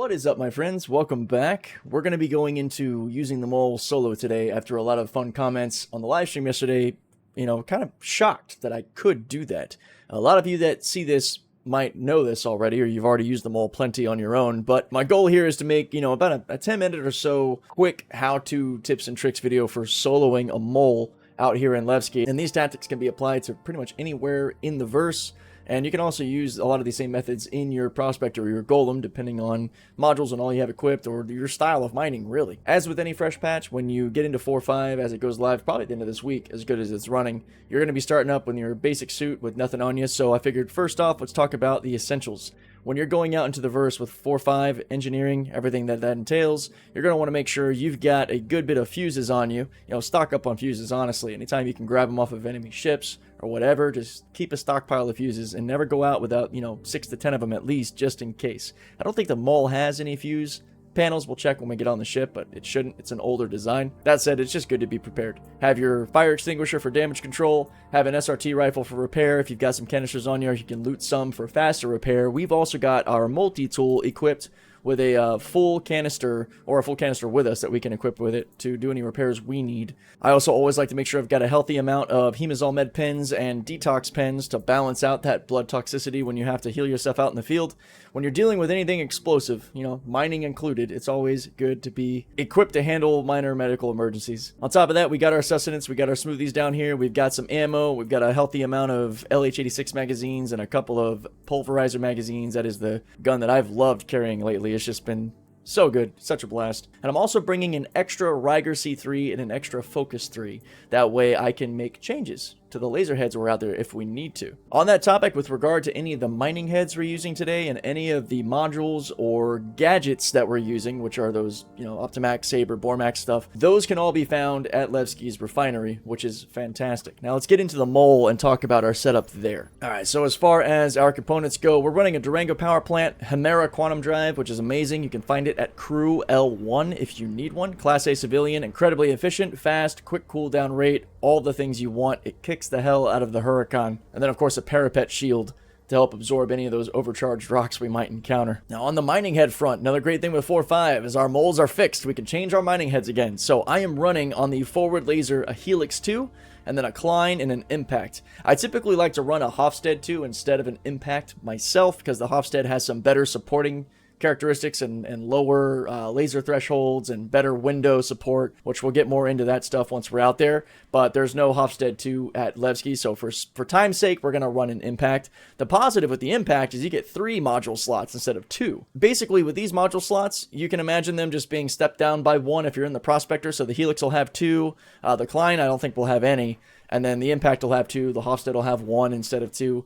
What is up, my friends? Welcome back. We're going to be going into using the mole solo today after a lot of fun comments on the live stream yesterday. Kind of shocked that I could do that. A lot of you that see this might know this already, or you've already used the mole plenty on your own, but my goal here is to make, about a 10-minute or so quick how-to tips and tricks video for soloing a mole out here in Levski. And these tactics can be applied to pretty much anywhere in the verse. And you can also use a lot of these same methods in your Prospector or your Golem, depending on modules and all you have equipped, or your style of mining, really. As with any fresh patch, when you get into 4.5, as it goes live, probably at the end of this week, as good as it's running, you're going to be starting up with your basic suit with nothing on you. So I figured, first off, let's talk about the essentials. When you're going out into the verse with 4.5 engineering, everything that entails, you're going to want to make sure you've got a good bit of fuses on you. Stock up on fuses, honestly. Anytime you can grab them off of enemy ships or whatever, just keep a stockpile of fuses and never go out without, 6 to 10 of them at least, just in case. I don't think the mole has any fuse panels. We'll check when we get on the ship, but it shouldn't. It's an older design. That said, it's just good to be prepared. Have your fire extinguisher for damage control. Have an SRT rifle for repair. If you've got some canisters on you can loot some for faster repair. We've also got our multi-tool equipped with a full canister, or a full canister with us that we can equip with it to do any repairs we need. I also always like to make sure I've got a healthy amount of Hemazol med pens and detox pens to balance out that blood toxicity when you have to heal yourself out in the field. When you're dealing with anything explosive, mining included, it's always good to be equipped to handle minor medical emergencies. On top of that, we got our sustenance, we got our smoothies down here, we've got some ammo, we've got a healthy amount of LH86 magazines and a couple of pulverizer magazines. That is the gun that I've loved carrying lately. It's just been so good, such a blast. And I'm also bringing an extra Ryzer C3 and an extra Focus 3. That way I can make changes to the laser heads we're out there if we need to. On that topic, with regard to any of the mining heads we're using today and any of the modules or gadgets that we're using, which are those, Optimax, Saber, Bormax stuff, those can all be found at Levski's refinery, which is fantastic. Now let's get into the mole and talk about our setup there. Alright, so as far as our components go, we're running a Durango power plant, Hemera quantum drive, which is amazing. You can find it at Crew L1 if you need one. Class A civilian, incredibly efficient, fast, quick cooldown rate, all the things you want. It kicks the hell out of the Huracan. And then of course a parapet shield to help absorb any of those overcharged rocks we might encounter. Now on the mining head front, another great thing with 4.5 is our moles are fixed. We can change our mining heads again. So I am running on the forward laser a Helix 2 and then a Klein and an Impact. I typically like to run a Hofstede 2 instead of an Impact myself because the Hofstede has some better supporting characteristics and lower laser thresholds and better window support, which we'll get more into that stuff once we're out there. But there's no Hofstede 2 at Levski, so for time's sake, we're going to run an Impact. The positive with the Impact is you get 3 module slots instead of 2. Basically, with these module slots, you can imagine them just being stepped down by 1 if you're in the Prospector, so the Helix will have 2, the Klein I don't think will have any, and then the Impact will have 2, the Hofstede will have 1 instead of 2.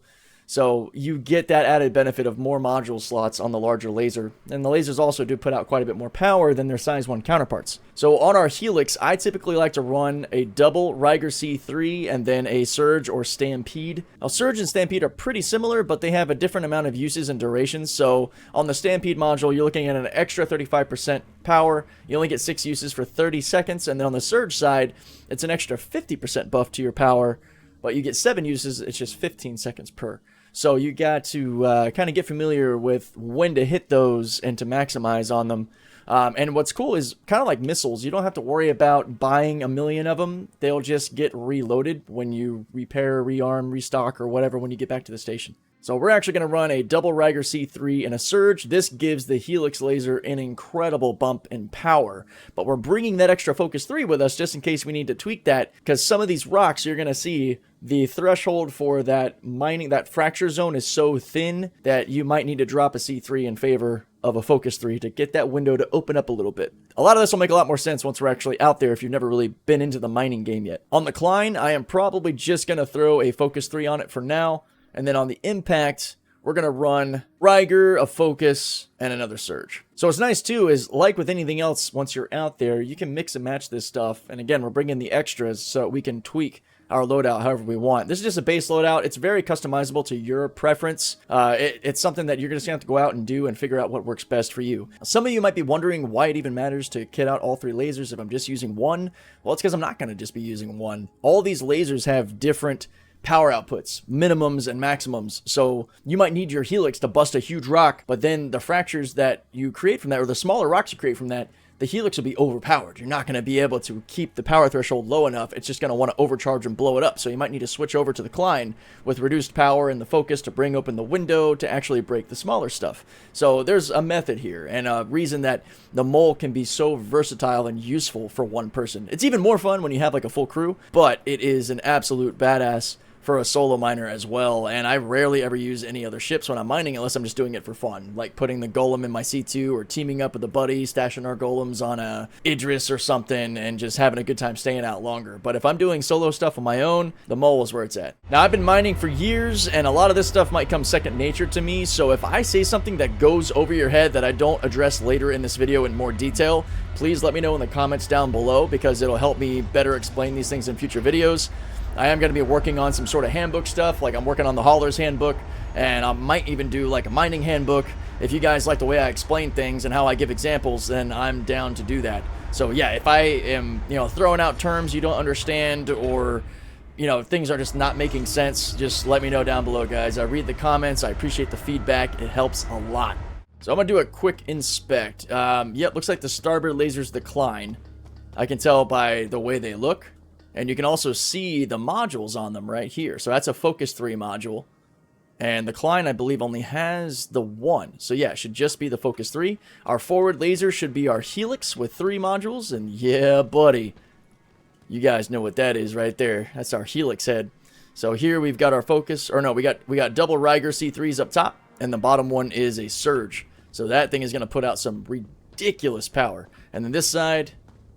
So you get that added benefit of more module slots on the larger laser. And the lasers also do put out quite a bit more power than their size 1 counterparts. So on our Helix, I typically like to run a double Ryzer C3 and then a Surge or Stampede. Now Surge and Stampede are pretty similar, but they have a different amount of uses and durations. So on the Stampede module, you're looking at an extra 35% power. You only get 6 uses for 30 seconds. And then on the Surge side, it's an extra 50% buff to your power, but you get 7 uses. It's just 15 seconds per. So you got to kind of get familiar with when to hit those and to maximize on them. And what's cool is kind of like missiles. You don't have to worry about buying a million of them. They'll just get reloaded when you repair, rearm, restock, or whatever when you get back to the station. So we're actually going to run a double Ryzer C3 and a Surge. This gives the Helix laser an incredible bump in power. But we're bringing that extra Focus 3 with us just in case we need to tweak that. Because some of these rocks, you're going to see the threshold for that mining, that fracture zone is so thin that you might need to drop a C3 in favor of a Focus 3 to get that window to open up a little bit. A lot of this will make a lot more sense once we're actually out there if you've never really been into the mining game yet. On the Klein, I am probably just going to throw a Focus 3 on it for now. And then on the Impact, we're going to run Ryzer, a Focus, and another Surge. So what's nice too is, like with anything else, once you're out there, you can mix and match this stuff. And again, we're bringing the extras so we can tweak our loadout however we want. This is just a base loadout. It's very customizable to your preference. It's something that you're going to have to go out and do and figure out what works best for you. Some of you might be wondering why it even matters to kit out all 3 lasers if I'm just using one. Well, it's because I'm not going to just be using one. All these lasers have different power outputs, minimums and maximums. So you might need your helix to bust a huge rock, but then the fractures that you create from that, or the smaller rocks you create from that, the helix will be overpowered. You're not going to be able to keep the power threshold low enough. It's just going to want to overcharge and blow it up. So you might need to switch over to the Klein with reduced power and the focus to bring open the window to actually break the smaller stuff. So there's a method here and a reason that the mole can be so versatile and useful for one person. It's even more fun when you have like a full crew, but it is an absolute badass for a solo miner as well, and I rarely ever use any other ships when I'm mining unless I'm just doing it for fun, like putting the golem in my C2 or teaming up with a buddy, stashing our golems on a Idris or something, and just having a good time staying out longer. But if I'm doing solo stuff on my own, the mole is where it's at. Now, I've been mining for years, and a lot of this stuff might come second nature to me, so if I say something that goes over your head that I don't address later in this video in more detail, please let me know in the comments down below, because it'll help me better explain these things in future videos. I am going to be working on some sort of handbook stuff, like I'm working on the Hauler's handbook, and I might even do like a mining handbook. If you guys like the way I explain things and how I give examples, then I'm down to do that. So yeah, if I am, throwing out terms you don't understand, or, things are just not making sense, just let me know down below, guys. I read the comments. I appreciate the feedback. It helps a lot. So I'm going to do a quick inspect. Yep, looks like the starboard laser's the Klein. I can tell by the way they look. And you can also see the modules on them right here. So that's a Focus 3 module. And the Klein, I believe, only has the one. So yeah, it should just be the Focus 3. Our forward laser should be our Helix with 3 modules. And yeah, buddy, you guys know what that is right there. That's our Helix head. So here we've got our Focus. Or no, we got double Ryger C3s up top. And the bottom one is a Surge. So that thing is going to put out some ridiculous power. And then this side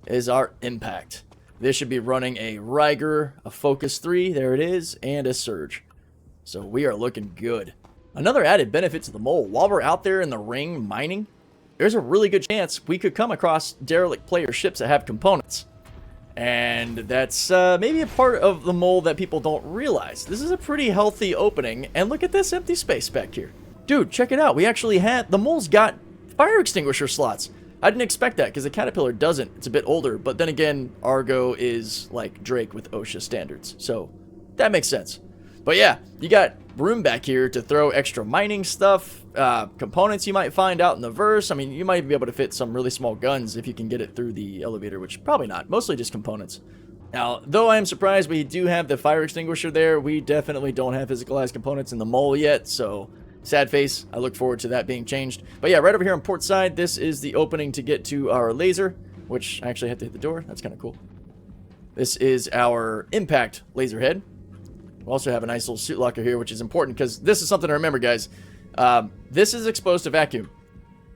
is our Impact. This should be running a Ryger, a Focus 3, there it is, and a Surge. So we are looking good. Another added benefit to the mole, while we're out there in the ring mining, there's a really good chance we could come across derelict player ships that have components. And that's maybe a part of the mole that people don't realize. This is a pretty healthy opening, and look at this empty space back here. Dude, check it out. We actually had, the mole's got fire extinguisher slots. I didn't expect that because the Caterpillar doesn't. It's a bit older, but then again, Argo is like Drake with OSHA standards, so that makes sense. But yeah, you got room back here to throw extra mining stuff, components you might find out in the verse. I mean, you might be able to fit some really small guns if you can get it through the elevator, which probably not. Mostly just components. Now, though I am surprised we do have the fire extinguisher there, we definitely don't have physicalized components in the mole yet, so sad face. I look forward to that being changed. But yeah, right over here on port side, this is the opening to get to our laser, which I actually have to hit the door. That's kind of cool. This is our impact laser head. We also have a nice little suit locker here, which is important because this is something to remember, guys. This is exposed to vacuum.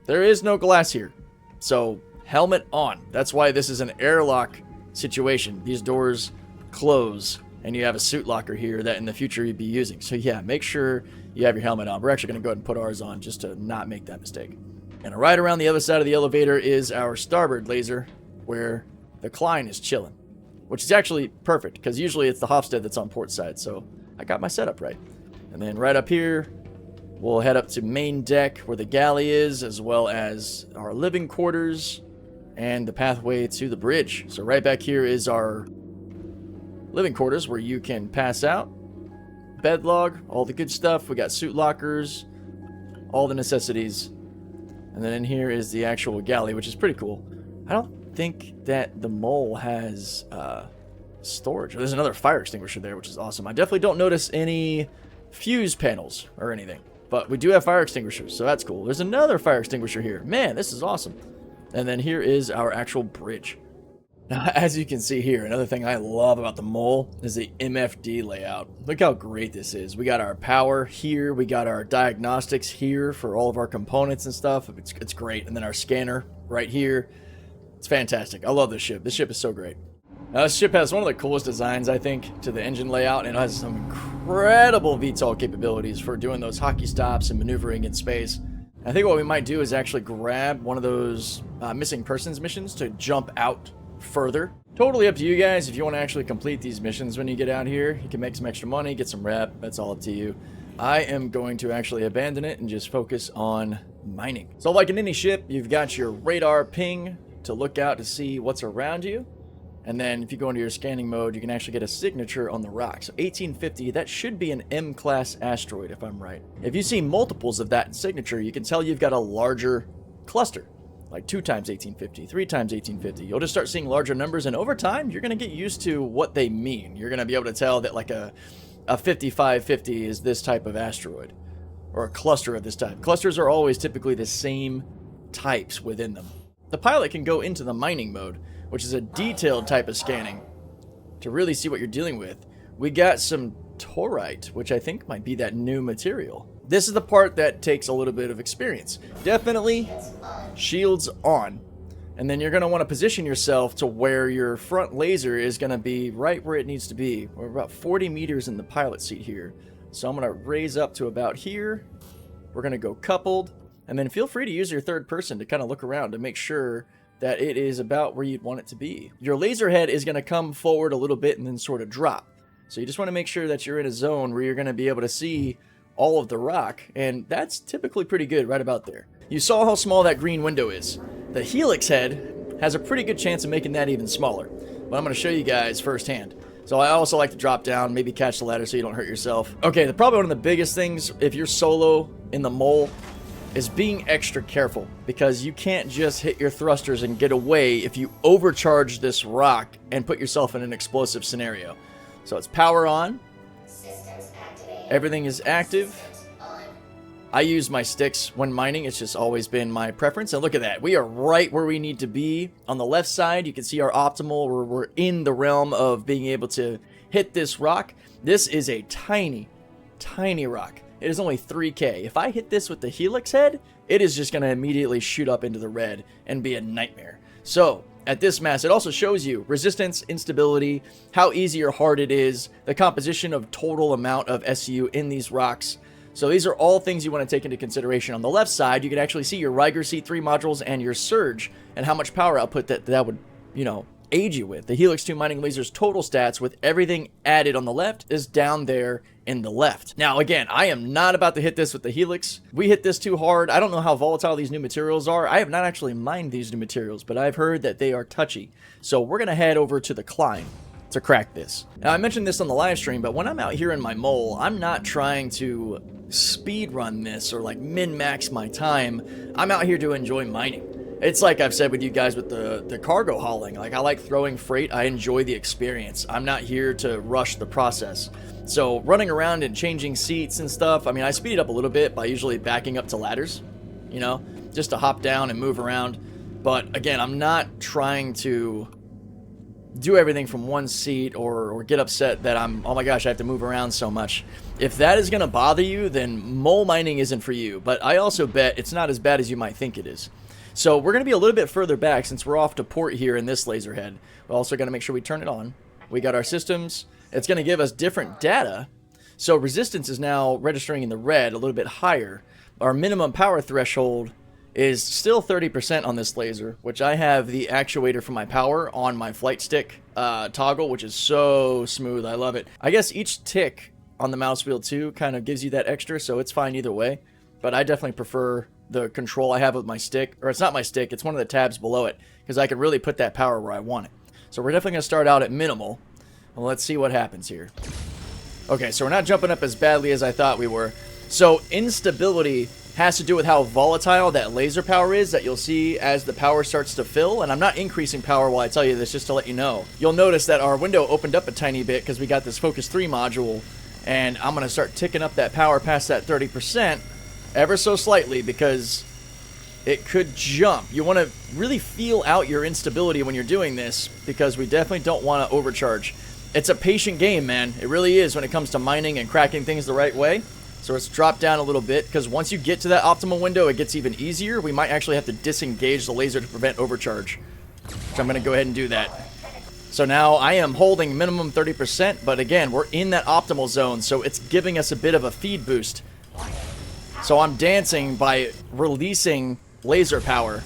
There is no glass here. So helmet on. That's why this is an airlock situation. These doors close, and you have a suit locker here that in the future you'd be using. So yeah, make sure you have your helmet on. We're actually going to go ahead and put ours on just to not make that mistake. And right around the other side of the elevator is our starboard laser, where the Klein is chilling, which is actually perfect because usually it's the Hofstede that's on port side. So I got my setup right. And then right up here, we'll head up to main deck where the galley is, as well as our living quarters and the pathway to the bridge. So right back here is our living quarters where you can pass out, bed log, all the good stuff. We got suit lockers, all the necessities. And then in here is the actual galley, which is pretty cool. I don't think that the mole has storage. There's another fire extinguisher there, which is awesome. I definitely don't notice any fuse panels or anything, but we do have fire extinguishers, so that's cool. There's another fire extinguisher here. Man, this is awesome. And then here is our actual bridge. Now, as you can see here, another thing I love about the mole is the MFD layout. Look how great this is. We got our power here. We got our diagnostics here for all of our components and stuff. It's great. And then our scanner right here. It's fantastic. I love this ship. This ship is so great. Now, this ship has one of the coolest designs, I think, to the engine layout, and it has some incredible VTOL capabilities for doing those hockey stops and maneuvering in space. I think what we might do is actually grab one of those missing persons missions to jump out further. Totally up to you guys. If you want to actually complete these missions when you get out here, you can make some extra money, get some rep. That's all up to you. I am going to actually abandon it and just focus on mining. So like in any ship, you've got your radar ping to look out to see what's around you. And then if you go into your scanning mode, you can actually get a signature on the rock. So 1850, that should be an M-class asteroid if I'm right. If you see multiples of that signature, you can tell you've got a larger cluster. Like 2 times 1850, 3 times 1850. You'll just start seeing larger numbers, and over time, you're going to get used to what they mean. You're going to be able to tell that like a 5550 is this type of asteroid, or a cluster of this type. Clusters are always typically the same types within them. The pilot can go into the mining mode, which is a detailed type of scanning to really see what you're dealing with. We got some torite, which I think might be that new material. This is the part that takes a little bit of experience. Definitely shields on. And then you're going to want to position yourself to where your front laser is going to be right where it needs to be. We're about 40 meters in the pilot seat here. So I'm going to raise up to about here. We're going to go coupled. And then feel free to use your third person to kind of look around to make sure that it is about where you'd want it to be. Your laser head is going to come forward a little bit and then sort of drop. So you just want to make sure that you're in a zone where you're going to be able to see all of the rock, and that's typically pretty good right about there. You saw how small that green window is. The helix head has a pretty good chance of making that even smaller, but I'm going to show you guys firsthand. So I also like to drop down, maybe catch the ladder so you don't hurt yourself. Okay, probably one of the biggest things if you're solo in the mole is being extra careful, because you can't just hit your thrusters and get away if you overcharge this rock and put yourself in an explosive scenario. So it's power on. Everything is active. I use my sticks when mining. It's just always been my preference. And look at that. We are right where we need to be. On the left side, you can see our optimal. We're in the realm of being able to hit this rock. This is a tiny, tiny rock. It is only 3K. If I hit this with the helix head, it is just going to immediately shoot up into the red and be a nightmare. So at this mass, it also shows you resistance, instability, how easy or hard it is, the composition of total amount of SU in these rocks. So these are all things you want to take into consideration. On the left side, you can actually see your Ryzer C3 modules and your surge and how much power output that would, aid you with. The Helix 2 mining laser's total stats with everything added on the left is down there in the left. Now again, I am not about to hit this with the Helix. We hit this too hard. I don't know how volatile these new materials are. I have not actually mined these new materials, but I've heard that they are touchy. So we're going to head over to the climb to crack this. Now I mentioned this on the live stream, but when I'm out here in my mole, I'm not trying to speed run this or like min-max my time. I'm out here to enjoy mining. It's like I've said with you guys with the cargo hauling. Like, I like throwing freight. I enjoy the experience. I'm not here to rush the process. So running around and changing seats and stuff, I mean, I speed it up a little bit by usually backing up to ladders, just to hop down and move around. But again, I'm not trying to do everything from one seat or get upset that oh my gosh, I have to move around so much. If that is going to bother you, then mole mining isn't for you. But I also bet it's not as bad as you might think it is. So we're going to be a little bit further back since we're off to port here in this laser head. We're also going to make sure we turn it on. We got our systems. It's going to give us different data. So resistance is now registering in the red, a little bit higher. Our minimum power threshold is still 30% on this laser, which I have the actuator for my power on my flight stick toggle, which is so smooth. I love it. I guess each tick on the mouse wheel too kind of gives you that extra, so it's fine either way. But I definitely prefer the control I have with my stick, or it's not my stick, it's one of the tabs below it, because I can really put that power where I want it. So we're definitely going to start out at minimal. Well, let's see what happens here. Okay, so we're not jumping up as badly as I thought we were. So instability has to do with how volatile that laser power is that you'll see as the power starts to fill. And I'm not increasing power while I tell you this, just to let you know. You'll notice that our window opened up a tiny bit because we got this Focus 3 module, and I'm going to start ticking up that power past that 30%. Ever so slightly, because it could jump. You want to really feel out your instability when you're doing this, because we definitely don't want to overcharge. It's a patient game, man. It really is when it comes to mining and cracking things the right way. So let's drop down a little bit, because once you get to that optimal window, it gets even easier. We might actually have to disengage the laser to prevent overcharge. So I'm going to go ahead and do that. So now I am holding minimum 30%, but again, we're in that optimal zone, so it's giving us a bit of a feed boost. So I'm dancing by releasing laser power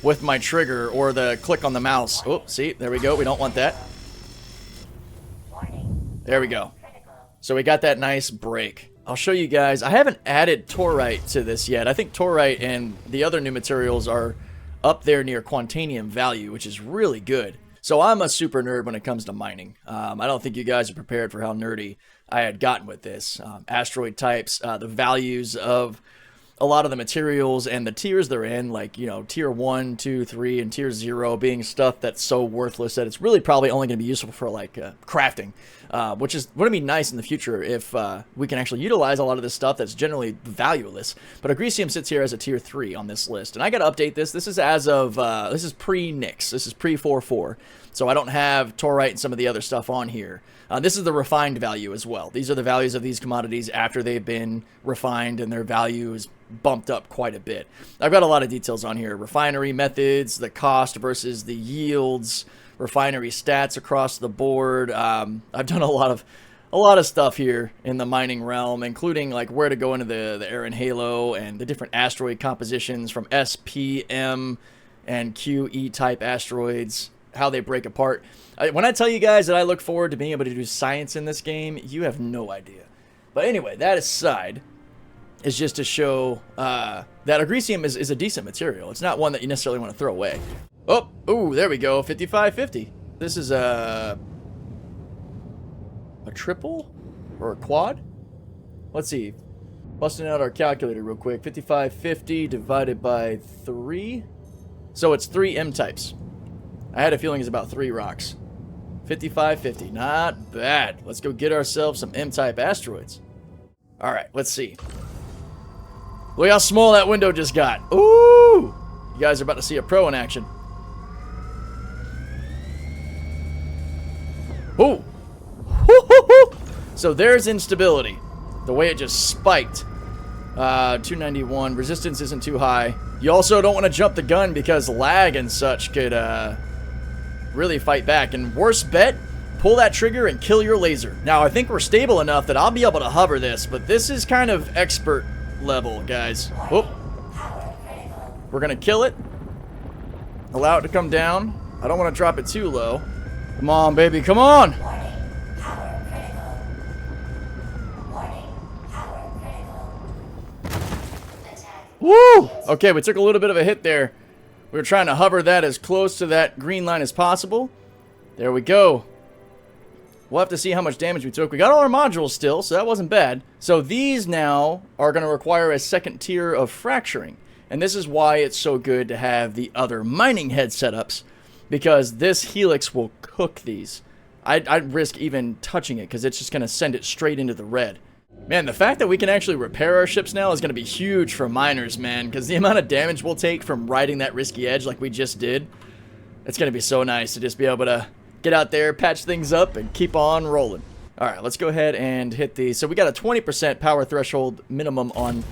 with my trigger or the click on the mouse. Oh, see, there we go. We don't want that. There we go. So we got that nice break. I'll show you guys. I haven't added torite to this yet. I think torite and the other new materials are up there near quantanium value, which is really good. So I'm a super nerd when it comes to mining. I don't think you guys are prepared for how nerdy I had gotten with this. Asteroid types, the values of a lot of the materials and the tiers they're in, like, you know, tier 1, 2, 3, and tier 0 being stuff that's so worthless that it's really probably only going to be useful for, like, crafting, which is going to be nice in the future if we can actually utilize a lot of this stuff that's generally valueless. But Agresium sits here as a tier 3 on this list, and I got to update this. This is as of, this is pre-Nix. This is pre-4.4, so I don't have Taurite and some of the other stuff on here. This is the refined value as well. These are the values of these commodities after they've been refined, and their value is bumped up quite a bit. I've got a lot of details on here. Refinery methods, the cost versus the yields, refinery stats across the board. I've done a lot of stuff here in the mining realm, including like where to go into the Aaron Halo and the different asteroid compositions from S, P, M, and Q, E type asteroids, how they break apart. When I tell you guys that I look forward to being able to do science in this game, you have no idea. But anyway, that aside, is just to show that Agresium is a decent material. It's not one that you necessarily want to throw away. Oh, ooh, there we go, 5550. This is a triple or a quad? Let's see. Busting out our calculator real quick. 5550 divided by 3. So it's 3 M types. I had a feeling it's about 3 rocks. 5550, not bad. Let's go get ourselves some M-type asteroids. All right, let's see. Look how small that window just got. Ooh! You guys are about to see a pro in action. Ooh! So there's instability. The way it just spiked. 291. Resistance isn't too high. You also don't want to jump the gun because lag and such could really fight back. And worst bet, pull that trigger and kill your laser. Now, I think we're stable enough that I'll be able to hover this, but this is kind of expert level, guys. Whoop. We're going to kill it. Allow it to come down. I don't want to drop it too low. Come on, baby. Come on. Woo! Okay, we took a little bit of a hit there. We were trying to hover that as close to that green line as possible. There we go. We'll have to see how much damage we took. We got all our modules still, so that wasn't bad. So these now are going to require a second tier of fracturing. And this is why it's so good to have the other mining head setups, because this helix will cook these. I'd risk even touching it because it's just going to send it straight into the red. Man, the fact that we can actually repair our ships now is going to be huge for miners, man, because the amount of damage we'll take from riding that risky edge like we just did, it's going to be so nice to just be able to get out there, patch things up, and keep on rolling. All right, let's go ahead and hit the... So we got a 20% power threshold minimum on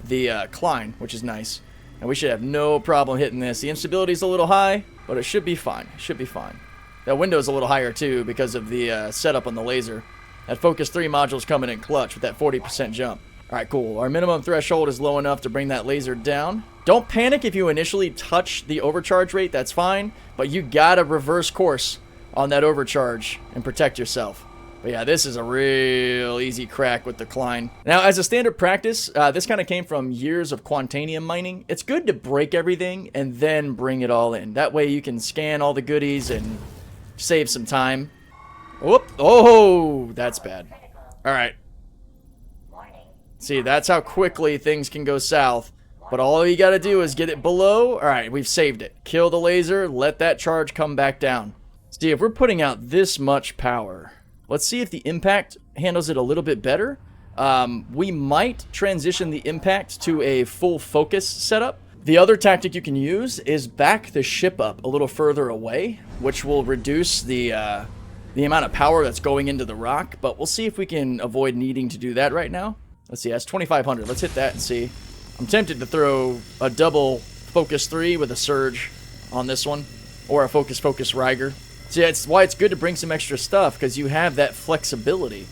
the Klein, which is nice. And we should have no problem hitting this. The instability is a little high, but it should be fine. It should be fine. That window's a little higher, too, because of the setup on the laser. That Focus 3 module's coming in clutch with that 40% jump. All right, cool. Our minimum threshold is low enough to bring that laser down. Don't panic if you initially touch the overcharge rate. That's fine. But you gotta reverse course on that overcharge and protect yourself. But yeah, this is a real easy crack with the Klein. Now, as a standard practice, this kind of came from years of quantanium mining. It's good to break everything and then bring it all in. That way you can scan all the goodies and save some time. Whoop. Oh, that's bad. All right. See, that's how quickly things can go south. But all you got to do is get it below. All right, we've saved it. Kill the laser. Let that charge come back down. See, if we're putting out this much power, let's see if the impact handles it a little bit better. We might transition the impact to a full focus setup. The other tactic you can use is back the ship up a little further away, which will reduce the amount of power that's going into the rock. But we'll see if we can avoid needing to do that right now. Let's see, that's 2,500. Let's hit that and see. I'm tempted to throw a double Focus 3 with a Surge on this one, or a Focus Riger. So yeah, it's why it's good to bring some extra stuff, because you have that flexibility.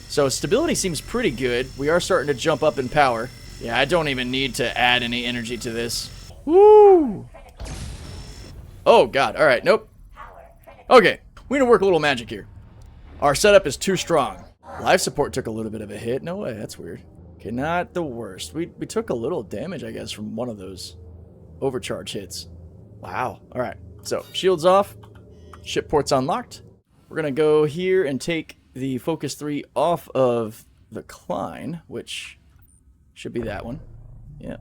So stability seems pretty good. We are starting to jump up in power. Yeah, I don't even need to add any energy to this. Woo! Oh, God. All right, nope. Okay, we're going to work a little magic here. Our setup is too strong. Life support took a little bit of a hit. No way, that's weird. Okay, not the worst. We took a little damage, I guess, from one of those overcharge hits. Wow. All right. So shields off. Ship ports unlocked. We're going to go here and take the Focus 3 off of the Klein, which should be that one. Yeah.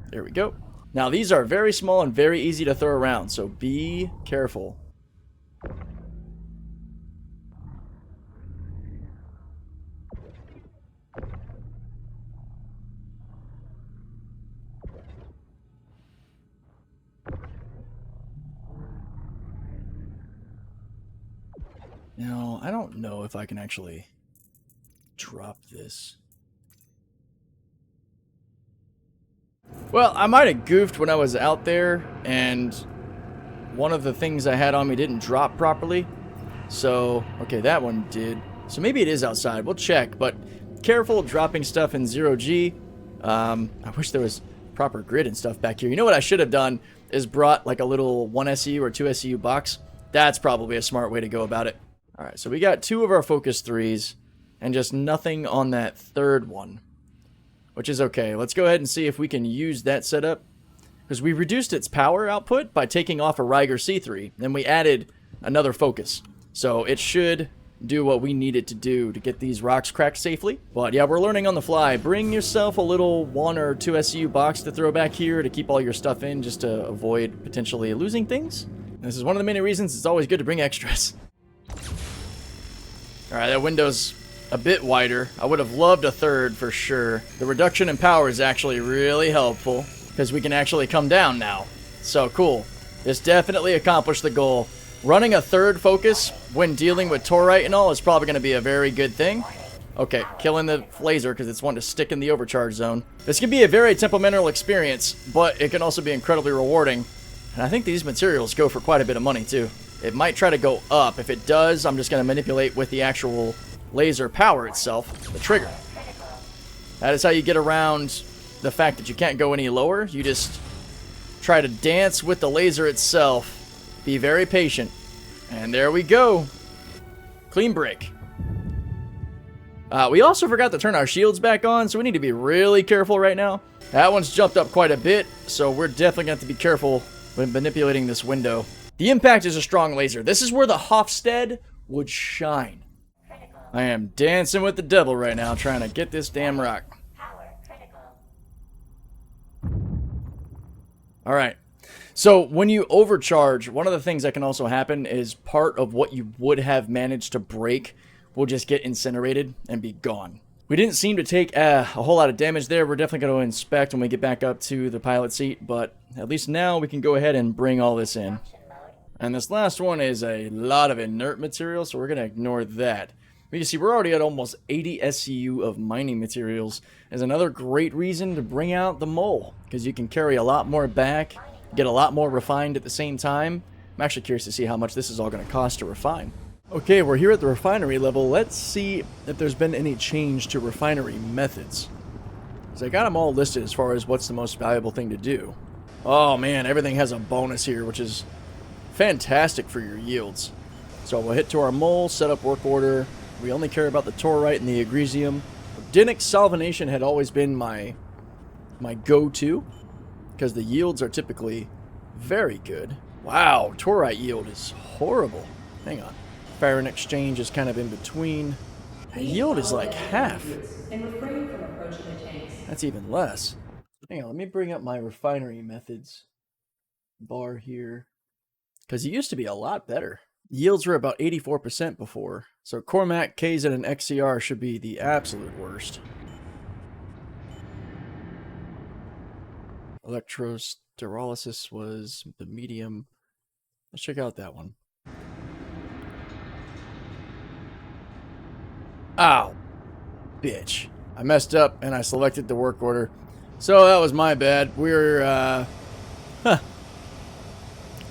There we go. Now these are very small and very easy to throw around, so be careful. Now, I don't know if I can actually drop this. Well, I might have goofed when I was out there, and one of the things I had on me didn't drop properly. So, okay, that one did. So maybe it is outside. We'll check, but careful dropping stuff in 0G. I wish there was proper grid and stuff back here. You know what I should have done is brought like a little 1 SEU or 2 SEU box. That's probably a smart way to go about it. All right, so we got 2 of our Focus 3s and just nothing on that third one, which is okay. Let's go ahead and see if we can use that setup, because we reduced its power output by taking off a Ryzer C3, and we added another Focus. So it should do what we need it to do to get these rocks cracked safely. But yeah, we're learning on the fly. Bring yourself a little 1 or 2 SEU box to throw back here to keep all your stuff in, just to avoid potentially losing things. This is one of the many reasons it's always good to bring extras. Alright, that window's a bit wider. I would have loved a third for sure. The reduction in power is actually really helpful, because we can actually come down now. So cool. This definitely accomplished the goal. Running a third Focus when dealing with Torite and all is probably going to be a very good thing. Okay, killing the laser because it's one to stick in the overcharge zone. This can be a very temperamental experience, but it can also be incredibly rewarding. And I think these materials go for quite a bit of money too. It might try to go up. If it does, I'm just going to manipulate with the actual laser power itself, the trigger. That is how you get around the fact that you can't go any lower. You just try to dance with the laser itself. Be very patient. And there we go. Clean break. We also forgot to turn our shields back on, so we need to be really careful right now. That one's jumped up quite a bit, so we're definitely going to have to be careful when manipulating this window. The impact is a strong laser. This is where the Hofstede would shine. I am dancing with the devil right now, trying to get this damn rock. Alright. So, when you overcharge, one of the things that can also happen is part of what you would have managed to break will just get incinerated and be gone. We didn't seem to take a whole lot of damage there. We're definitely going to inspect when we get back up to the pilot seat, but at least now we can go ahead and bring all this in. And this last one is a lot of inert material, so we're going to ignore that. But you see, we're already at almost 80 SCU of mining materials. Is another great reason to bring out the mole, because you can carry a lot more back, get a lot more refined at the same time. I'm actually curious to see how much this is all going to cost to refine. Okay, we're here at the refinery level. Let's see if there's been any change to refinery methods. Because I got them all listed as far as what's the most valuable thing to do. Oh man, everything has a bonus here, which is fantastic for your yields. So we'll hit to our mole, set up work order. We only care about the torite and the agresium. Dinic solvanation had always been my go-to, because the yields are typically very good. Wow, torite yield is horrible. Hang on. Farron exchange is kind of in between. The yield is like half. That's even less. Hang on, let me bring up my refinery methods bar here, because it used to be a lot better. Yields were about 84% before, so Cormac, KZ, and XCR should be the absolute worst. Electrosterolysis was the medium. Let's check out that one. Ow. Bitch. I messed up and I selected the work order. So that was my bad. We're gonna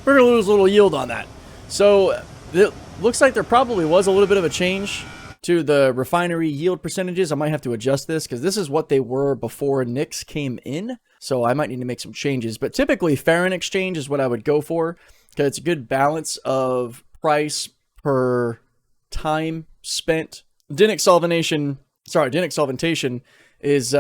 lose a little yield on that. So it looks like there probably was a little bit of a change to the refinery yield percentages. I might have to adjust this because this is what they were before Nix came in. So I might need to make some changes. But typically Farron exchange is what I would go for, because it's a good balance of price per time spent. Dinic solventation is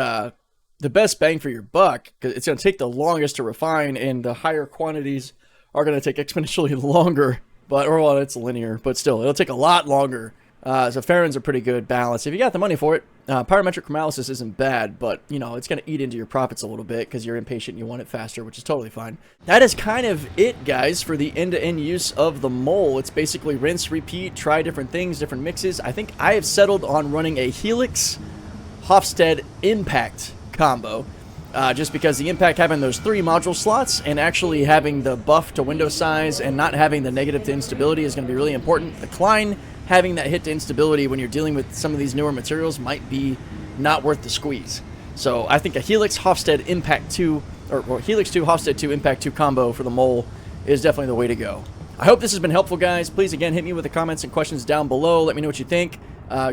the best bang for your buck, because it's going to take the longest to refine, and the higher quantities are going to take exponentially longer. But, or well, it's linear, but still, it'll take a lot longer. So Farron's a pretty good balance if you got the money for it. Parametric chromolysis isn't bad, but, you know, it's going to eat into your profits a little bit because you're impatient and you want it faster, which is totally fine. That is kind of it, guys, for the end-to-end use of the Mole. It's basically rinse, repeat, try different things, different mixes. I think I have settled on running a Helix Hofstede Impact combo, just because the Impact having those 3 module slots and actually having the buff to window size and not having the negative to instability is going to be really important. The Klein having that hit to instability when you're dealing with some of these newer materials might be not worth the squeeze. So I think a Helix Hofstede Impact 2, or Helix 2 Hofstede 2 Impact 2 combo for the Mole is definitely the way to go. I hope this has been helpful, guys. Please, again, hit me with the comments and questions down below. Let me know what you think.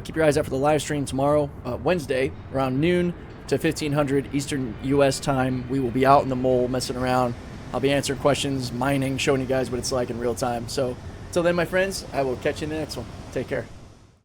Keep your eyes out for the live stream tomorrow, Wednesday, around noon to 1500 Eastern U.S. time. We will be out in the Mole messing around. I'll be answering questions, mining, showing you guys what it's like in real time. So until then, my friends, I will catch you in the next one. Take care.